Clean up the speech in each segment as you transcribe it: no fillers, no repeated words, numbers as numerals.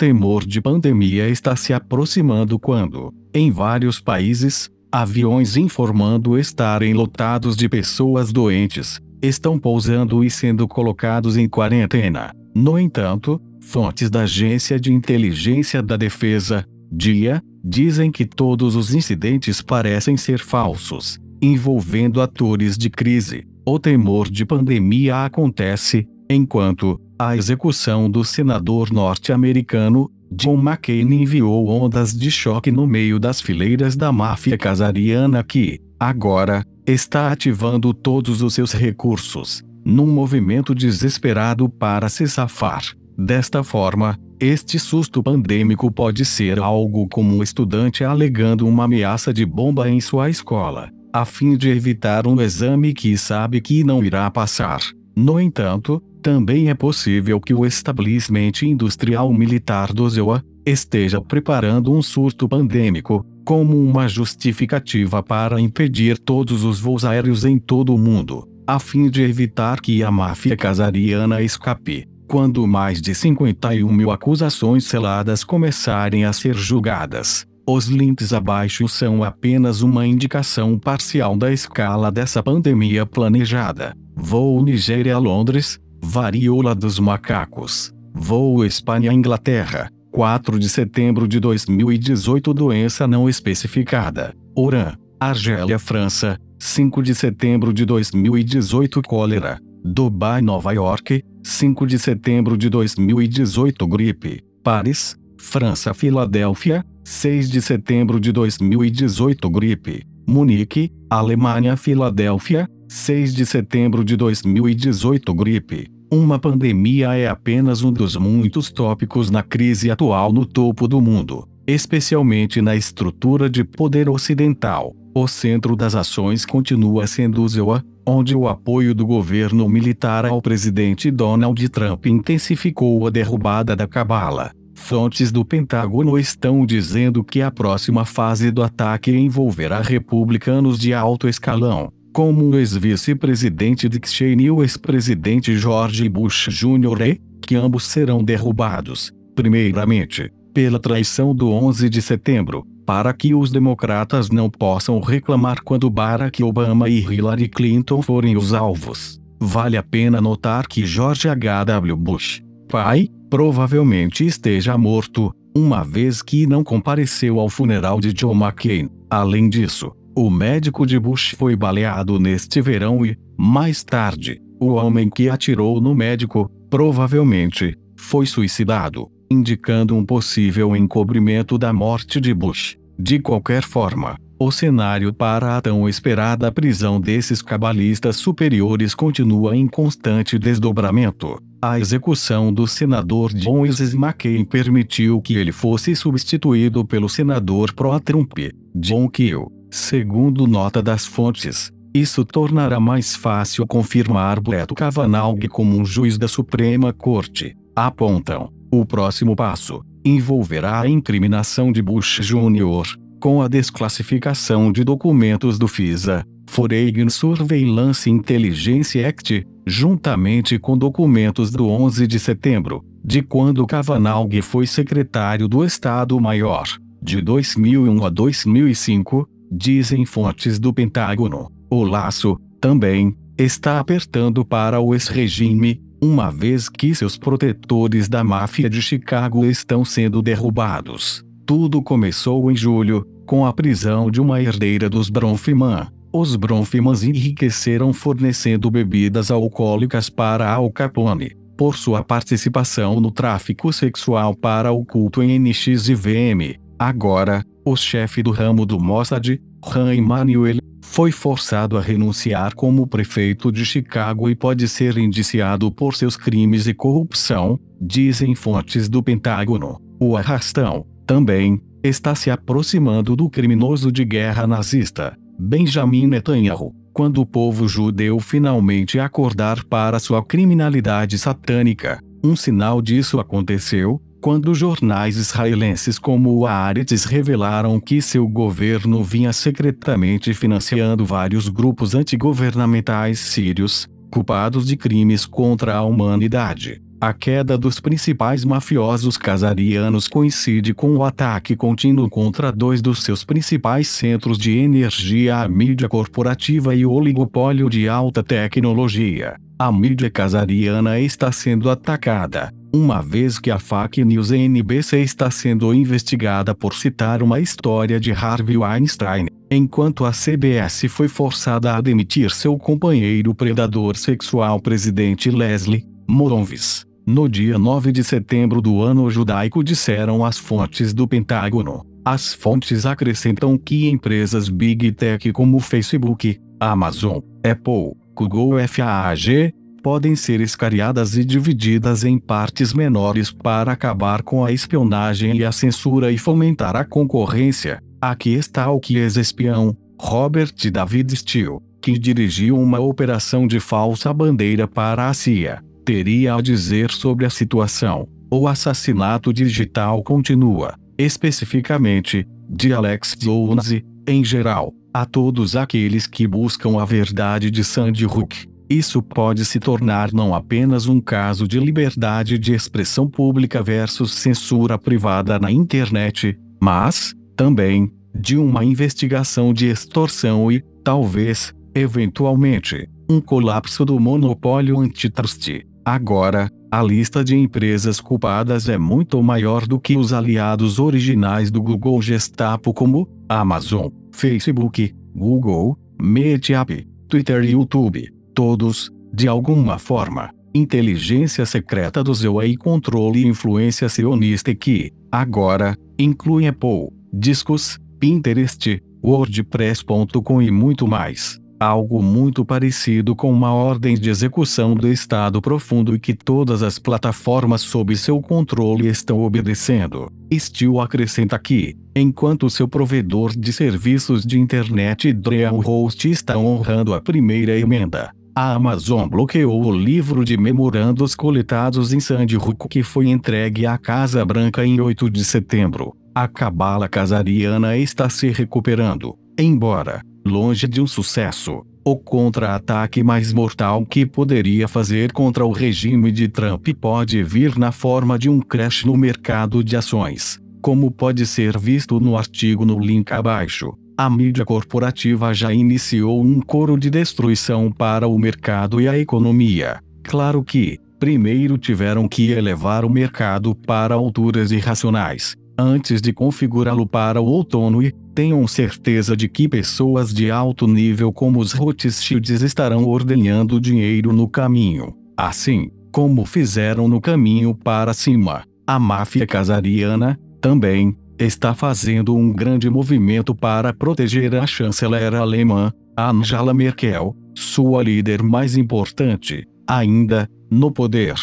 temor de pandemia está se aproximando quando, em vários países, aviões informando estarem lotados de pessoas doentes, estão pousando e sendo colocados em quarentena. No entanto, fontes da Agência de Inteligência da Defesa, DIA, dizem que todos os incidentes parecem ser falsos, envolvendo atores de crise. O temor de pandemia acontece enquanto a execução do senador norte-americano John McCain enviou ondas de choque no meio das fileiras da máfia casariana que, agora, está ativando todos os seus recursos, num movimento desesperado para se safar. Desta forma, este susto pandêmico pode ser algo como um estudante alegando uma ameaça de bomba em sua escola, a fim de evitar um exame que sabe que não irá passar. No entanto, também é possível que o estabelecimento industrial militar do ZEUA esteja preparando um surto pandêmico, como uma justificativa para impedir todos os voos aéreos em todo o mundo, a fim de evitar que a máfia casariana escape. Quando mais de 51 mil acusações seladas começarem a ser julgadas, os links abaixo são apenas uma indicação parcial da escala dessa pandemia planejada. Voo Nigéria-Londres, varíola dos macacos. Voo Espanha-Inglaterra, 4 de setembro de 2018. Doença não especificada. Oran, Argélia-França, 5 de setembro de 2018. Cólera. Dubai, Nova York, 5 de setembro de 2018. Gripe. Paris, França. Filadélfia, 6 de setembro de 2018. Gripe. Munique, Alemanha. Filadélfia, 6 de setembro de 2018. Gripe. Uma pandemia é apenas um dos muitos tópicos na crise atual no topo do mundo, especialmente na estrutura de poder ocidental. O centro das ações continua sendo o ZEUA, onde o apoio do governo militar ao presidente Donald Trump intensificou a derrubada da cabala. Fontes do Pentágono estão dizendo que a próxima fase do ataque envolverá republicanos de alto escalão, como o ex-vice-presidente Dick Cheney e o ex-presidente George Bush Jr., que ambos serão derrubados, primeiramente, pela traição do 11 de setembro, para que os democratas não possam reclamar quando Barack Obama e Hillary Clinton forem os alvos. Vale a pena notar que George H.W. Bush, pai, provavelmente esteja morto, uma vez que não compareceu ao funeral de John McCain. Além disso, o médico de Bush foi baleado neste verão e, mais tarde, o homem que atirou no médico, provavelmente, foi suicidado, indicando um possível encobrimento da morte de Bush. De qualquer forma, o cenário para a tão esperada prisão desses cabalistas superiores continua em constante desdobramento. A execução do senador John Wesley McCain permitiu que ele fosse substituído pelo senador pró-Trump, John Kill. Segundo nota das fontes, isso tornará mais fácil confirmar Brett Kavanaugh como um juiz da Suprema Corte. Apontam. O próximo passo envolverá a incriminação de Bush Jr., com a desclassificação de documentos do FISA, Foreign Surveillance Intelligence Act, juntamente com documentos do 11 de setembro, de quando Kavanaugh foi secretário do Estado-Maior, de 2001 a 2005, dizem fontes do Pentágono. O laço, também, está apertando para o ex-regime, uma vez que seus protetores da máfia de Chicago estão sendo derrubados. Tudo começou em julho, com a prisão de uma herdeira dos Bronfman. Os Bronfmans enriqueceram fornecendo bebidas alcoólicas para Al Capone, por sua participação no tráfico sexual para o culto em NXIVM. Agora, o chefe do ramo do Mossad, Ron Emanuel, foi forçado a renunciar como prefeito de Chicago e pode ser indiciado por seus crimes e corrupção, dizem fontes do Pentágono. O arrastão, também, está se aproximando do criminoso de guerra nazista, Benjamin Netanyahu, quando o povo judeu finalmente acordar para sua criminalidade satânica. Um sinal disso aconteceu quando jornais israelenses como o Haaretz revelaram que seu governo vinha secretamente financiando vários grupos antigovernamentais sírios, culpados de crimes contra a humanidade. A queda dos principais mafiosos casarianos coincide com o ataque contínuo contra dois dos seus principais centros de energia, a mídia corporativa e o oligopólio de alta tecnologia. A mídia casariana está sendo atacada, uma vez que a fake news NBC está sendo investigada por citar uma história de Harvey Weinstein, enquanto a CBS foi forçada a demitir seu companheiro predador sexual presidente Leslie Moonves. No dia 9 de setembro do ano judaico, disseram as fontes do Pentágono. As fontes acrescentam que empresas Big Tech como Facebook, Amazon, Apple, Google FAAG, podem ser escariadas e divididas em partes menores para acabar com a espionagem e a censura e fomentar a concorrência. Aqui está o que ex-espião, Robert David Steele, que dirigiu uma operação de falsa bandeira para a CIA, teria a dizer sobre a situação. O assassinato digital continua, especificamente, de Alex Jones, em geral, a todos aqueles que buscam a verdade de Sandy Hook. Isso pode se tornar não apenas um caso de liberdade de expressão pública versus censura privada na internet, mas, também, de uma investigação de extorsão e, talvez, eventualmente, um colapso do monopólio antitrust. Agora, a lista de empresas culpadas é muito maior do que os aliados originais do Google Gestapo, como Amazon, Facebook, Google, Meetup, Twitter e YouTube. Todos, de alguma forma, inteligência secreta do ZEU e controle e influência sionista que, agora, inclui Apple, Discos, Pinterest, WordPress.com e muito mais. Algo muito parecido com uma ordem de execução do Estado profundo e que todas as plataformas sob seu controle estão obedecendo. Steele acrescenta que, enquanto seu provedor de serviços de internet DreamHost está honrando a primeira emenda, a Amazon bloqueou o livro de memorandos coletados em Sandy Hook que foi entregue à Casa Branca em 8 de setembro. A cabala casariana está se recuperando, embora longe de um sucesso. O contra-ataque mais mortal que poderia fazer contra o regime de Trump pode vir na forma de um crash no mercado de ações, como pode ser visto no artigo no link abaixo. A mídia corporativa já iniciou um coro de destruição para o mercado e a economia. Claro que, primeiro tiveram que elevar o mercado para alturas irracionais, antes de configurá-lo para o outono e, tenham certeza de que pessoas de alto nível como os Rothschilds estarão ordenhando dinheiro no caminho. Assim, como fizeram no caminho para cima, a máfia casariana, também, está fazendo um grande movimento para proteger a chanceler alemã, Angela Merkel, sua líder mais importante, ainda, no poder.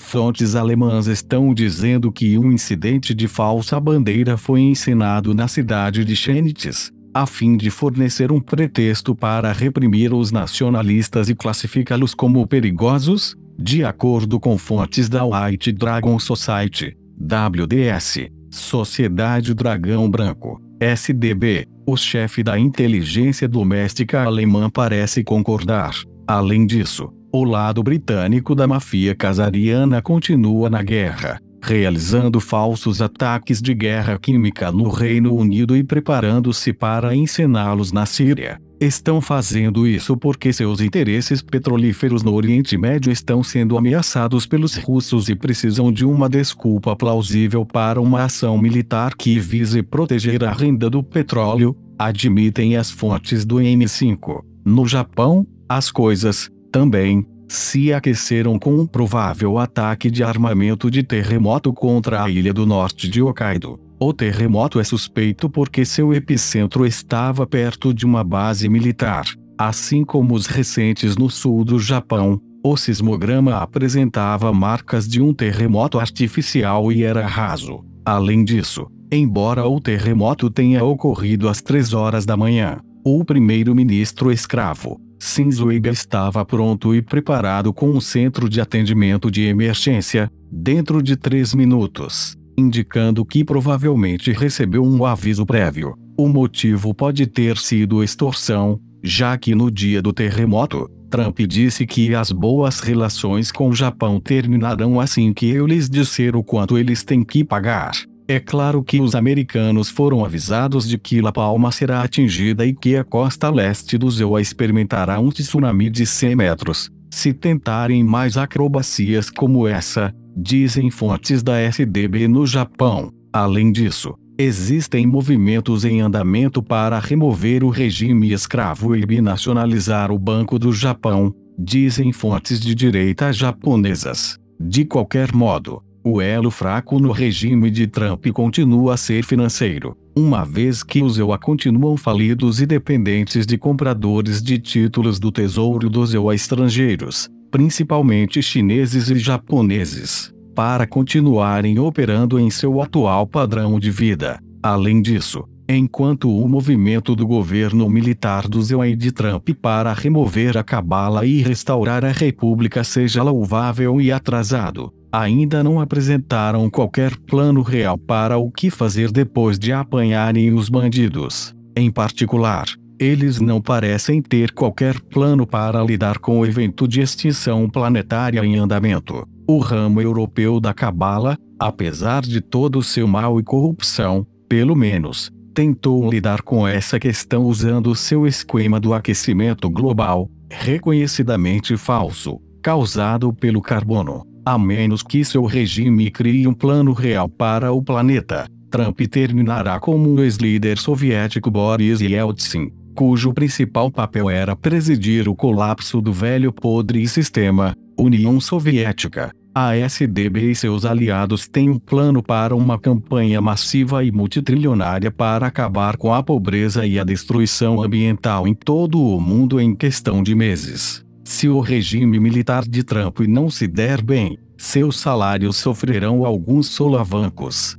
Fontes alemãs estão dizendo que um incidente de falsa bandeira foi encenado na cidade de Chemnitz, a fim de fornecer um pretexto para reprimir os nacionalistas e classificá-los como perigosos, de acordo com fontes da White Dragon Society, WDS, Sociedade Dragão Branco, SDB. O chefe da inteligência doméstica alemã parece concordar. Além disso, o lado britânico da máfia casariana continua na guerra, realizando falsos ataques de guerra química no Reino Unido e preparando-se para encená-los na Síria. Estão fazendo isso porque seus interesses petrolíferos no Oriente Médio estão sendo ameaçados pelos russos e precisam de uma desculpa plausível para uma ação militar que vise proteger a renda do petróleo, admitem as fontes do M5. No Japão, as coisas, também, se aqueceram com um provável ataque de armamento de terremoto contra a ilha do norte de Hokkaido. O terremoto é suspeito porque seu epicentro estava perto de uma base militar. Assim como os recentes no sul do Japão, o sismograma apresentava marcas de um terremoto artificial e era raso. Além disso, embora o terremoto tenha ocorrido às 3 horas da manhã, o primeiro-ministro escravo, Shinzo Abe, estava pronto e preparado com um centro de atendimento de emergência, dentro de 3 minutos, indicando que provavelmente recebeu um aviso prévio. O motivo pode ter sido extorsão, já que no dia do terremoto, Trump disse que as boas relações com o Japão terminarão assim que eu lhes disser o quanto eles têm que pagar. É claro que os americanos foram avisados de que La Palma será atingida e que a costa leste do Zewa experimentará um tsunami de 100 metros. Se tentarem mais acrobacias como essa, dizem fontes da SDB no Japão. Além disso, existem movimentos em andamento para remover o regime escravo e binacionalizar o Banco do Japão, dizem fontes de direita japonesas. De qualquer modo, o elo fraco no regime de Trump continua a ser financeiro, uma vez que os EUA continuam falidos e dependentes de compradores de títulos do Tesouro dos EUA estrangeiros, principalmente chineses e japoneses, para continuarem operando em seu atual padrão de vida. Além disso, enquanto o movimento do governo militar do EUA e de Trump para remover a cabala e restaurar a república seja louvável e atrasado, ainda não apresentaram qualquer plano real para o que fazer depois de apanharem os bandidos. Em particular, eles não parecem ter qualquer plano para lidar com o evento de extinção planetária em andamento. O ramo europeu da cabala, apesar de todo o seu mal e corrupção, pelo menos, tentou lidar com essa questão usando seu esquema do aquecimento global, reconhecidamente falso, causado pelo carbono. A menos que seu regime crie um plano real para o planeta, Trump terminará como o ex-líder soviético Boris Yeltsin, cujo principal papel era presidir o colapso do velho podre sistema, União Soviética. A SDB e seus aliados têm um plano para uma campanha massiva e multitrilionária para acabar com a pobreza e a destruição ambiental em todo o mundo em questão de meses. Se o regime militar de Trump não se der bem, seus salários sofrerão alguns solavancos.